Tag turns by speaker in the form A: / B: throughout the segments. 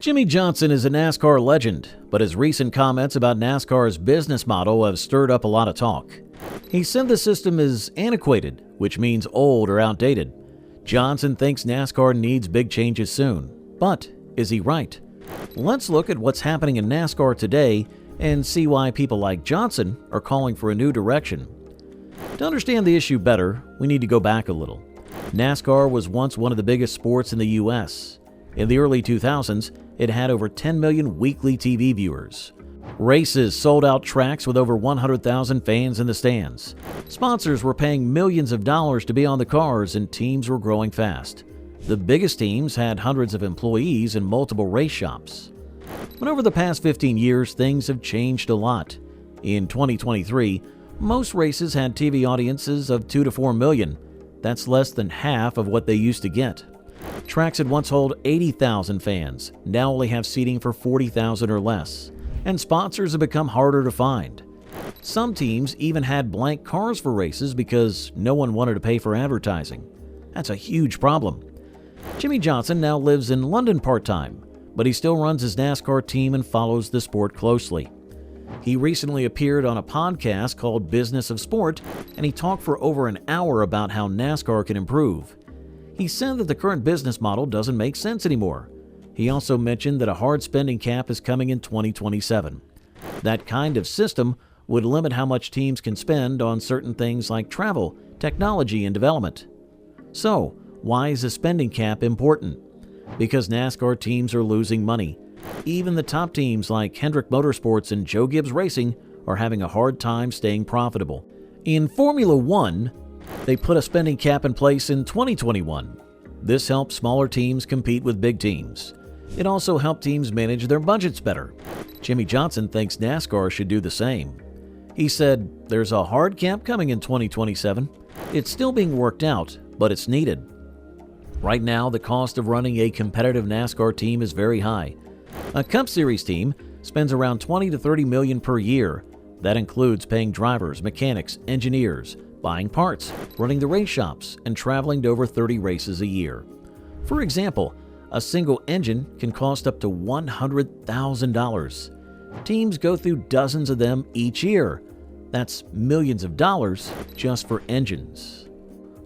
A: Jimmie Johnson is a NASCAR legend, but his recent comments about NASCAR's business model have stirred up a lot of talk. He said the system is antiquated, which means old or outdated. Johnson thinks NASCAR needs big changes soon. But is he right? Let's look at what's happening in NASCAR today and see why people like Johnson are calling for a new direction. To understand the issue better, we need to go back a little. NASCAR was once one of the biggest sports in the U.S. In the early 2000s, it had over 10 million weekly TV viewers. Races sold out tracks with over 100,000 fans in the stands. Sponsors were paying millions of dollars to be on the cars, and teams were growing fast. The biggest teams had hundreds of employees and multiple race shops. But over the past 15 years, things have changed a lot. In 2023, most races had TV audiences of 2 to 4 million. That's less than half of what they used to get. Tracks had once held 80,000 fans, now only have seating for 40,000 or less, and sponsors have become harder to find. Some teams even had blank cars for races because no one wanted to pay for advertising. That's a huge problem. Jimmie Johnson now lives in London part-time, but he still runs his NASCAR team and follows the sport closely. He recently appeared on a podcast called Business of Sport, and he talked for over an hour about how NASCAR can improve. He said that the current business model doesn't make sense anymore. He also mentioned that a hard spending cap is coming in 2027. That kind of system would limit how much teams can spend on certain things like travel, technology, and development. So, why is a spending cap important? Because NASCAR teams are losing money. Even the top teams like Hendrick Motorsports and Joe Gibbs Racing are having a hard time staying profitable. In Formula One, they put a spending cap in place in 2021. This helped smaller teams compete with big teams. It also helped teams manage their budgets better. Jimmie Johnson thinks NASCAR should do the same. He said, "There's a hard cap coming in 2027. It's still being worked out, but it's needed." Right now, the cost of running a competitive NASCAR team is very high. A Cup Series team spends around $20 to $30 million per year. That includes paying drivers, mechanics, engineers, buying parts, running the race shops, and traveling to over 30 races a year. For example, a single engine can cost up to $100,000. Teams go through dozens of them each year. That's millions of dollars just for engines.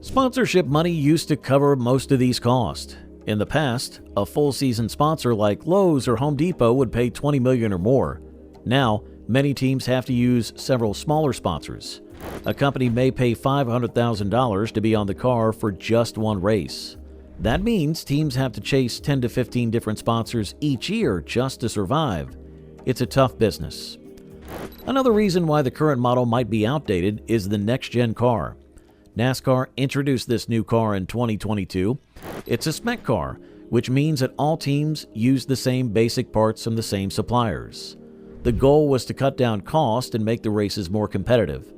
A: Sponsorship money used to cover most of these costs. In the past, a full-season sponsor like Lowe's or Home Depot would pay $20 million or more. Now, many teams have to use several smaller sponsors. A company may pay $500,000 to be on the car for just one race. That means teams have to chase 10 to 15 different sponsors each year just to survive. It's a tough business. Another reason why the current model might be outdated is the next-gen car. NASCAR introduced this new car in 2022. It's a spec car, which means that all teams use the same basic parts from the same suppliers. The goal was to cut down cost and make the races more competitive.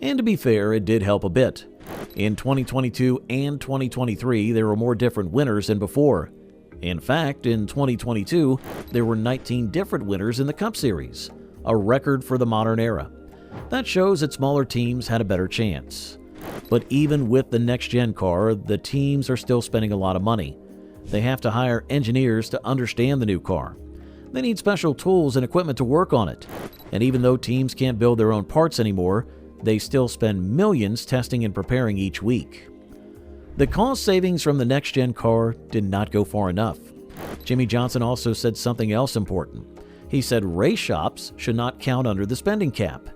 A: And to be fair, it did help a bit. In 2022 and 2023, there were more different winners than before. In fact, in 2022, there were 19 different winners in the Cup Series, a record for the modern era. That shows that smaller teams had a better chance. But even with the next-gen car, the teams are still spending a lot of money. They have to hire engineers to understand the new car. They need special tools and equipment to work on it. And even though teams can't build their own parts anymore, they still spend millions testing and preparing each week. The cost savings from the next-gen car did not go far enough. Jimmie Johnson also said something else important. He said race shops should not count under the spending cap.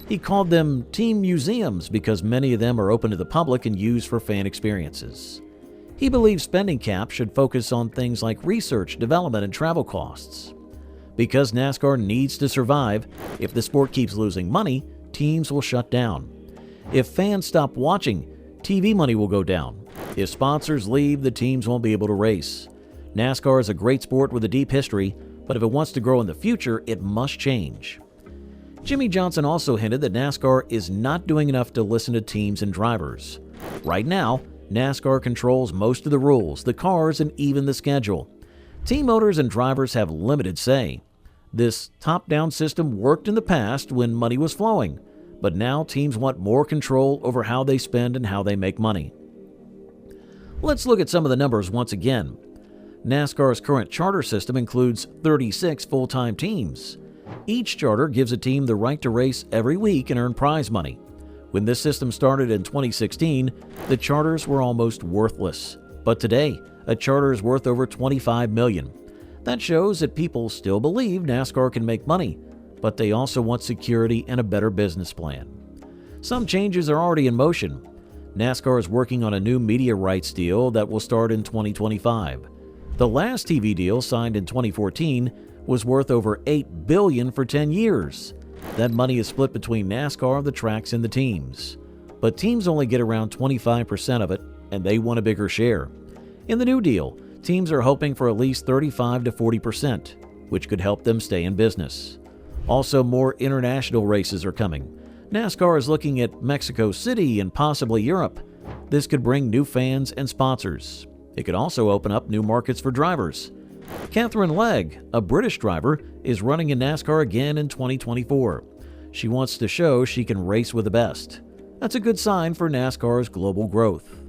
A: He called them team museums because many of them are open to the public and used for fan experiences. He believes spending caps should focus on things like research, development, and travel costs. Because NASCAR needs to survive, if the sport keeps losing money, teams will shut down. If fans stop watching, TV money will go down. If sponsors leave, the teams won't be able to race. NASCAR is a great sport with a deep history, but if it wants to grow in the future, it must change. Jimmie Johnson also hinted that NASCAR is not doing enough to listen to teams and drivers. Right now, NASCAR controls most of the rules, the cars, and even the schedule. Team owners and drivers have limited say. This top-down system worked in the past when money was flowing, but now teams want more control over how they spend and how they make money. Let's look at some of the numbers once again. NASCAR's current charter system includes 36 full-time teams. Each charter gives a team the right to race every week and earn prize money. When this system started in 2016, the charters were almost worthless. But today, a charter is worth over $25 million. That shows that people still believe NASCAR can make money, but they also want security and a better business plan. Some changes are already in motion. NASCAR is working on a new media rights deal that will start in 2025. The last TV deal, signed in 2014, was worth over $8 billion for 10 years. That money is split between NASCAR, the tracks, and the teams. But teams only get around 25% of it, and they want a bigger share. In the new deal, teams are hoping for at least 35 to 40%, which could help them stay in business. Also, more international races are coming. NASCAR is looking at Mexico City and possibly Europe. This could bring new fans and sponsors. It could also open up new markets for drivers. Catherine Legg, a British driver, is running in NASCAR again in 2024. She wants to show she can race with the best. That's a good sign for NASCAR's global growth.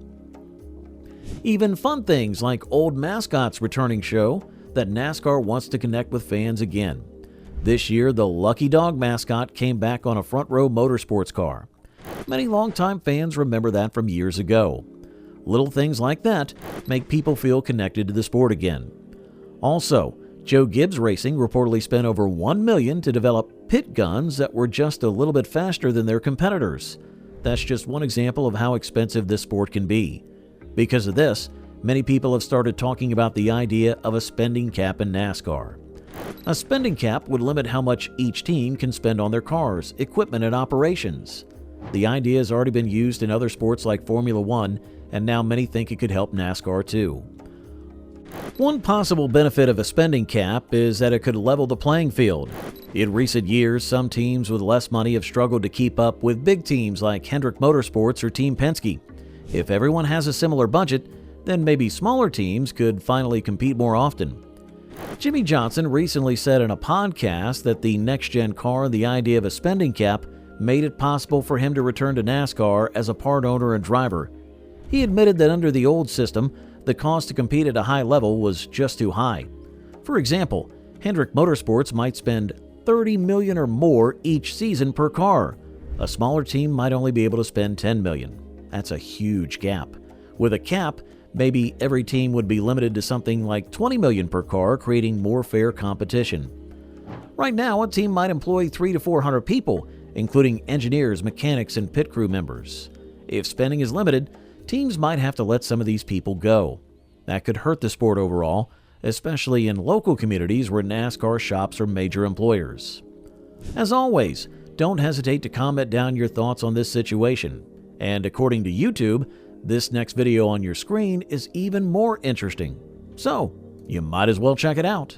A: Even fun things like old mascots returning show that NASCAR wants to connect with fans again. This year, the Lucky Dog mascot came back on a front-row motorsports car. Many longtime fans remember that from years ago. Little things like that make people feel connected to the sport again. Also, Joe Gibbs Racing reportedly spent over $1 million to develop pit guns that were just a little bit faster than their competitors. That's just one example of how expensive this sport can be. Because of this, many people have started talking about the idea of a spending cap in NASCAR. A spending cap would limit how much each team can spend on their cars, equipment, and operations. The idea has already been used in other sports like Formula One, and now many think it could help NASCAR too. One possible benefit of a spending cap is that it could level the playing field. In recent years, some teams with less money have struggled to keep up with big teams like Hendrick Motorsports or Team Penske. If everyone has a similar budget, then maybe smaller teams could finally compete more often. Jimmie Johnson recently said in a podcast that the next-gen car and the idea of a spending cap made it possible for him to return to NASCAR as a part owner and driver. He admitted that under the old system, the cost to compete at a high level was just too high. For example, Hendrick Motorsports might spend $30 million or more each season per car. A smaller team might only be able to spend $10 million. That's a huge gap. With a cap, maybe every team would be limited to something like $20 million per car, creating more fair competition. Right now, a team might employ 300 to 400 people, including engineers, mechanics, and pit crew members. If spending is limited, teams might have to let some of these people go. That could hurt the sport overall, especially in local communities where NASCAR shops are major employers. As always, don't hesitate to comment down your thoughts on this situation. And according to YouTube, this next video on your screen is even more interesting. So, you might as well check it out.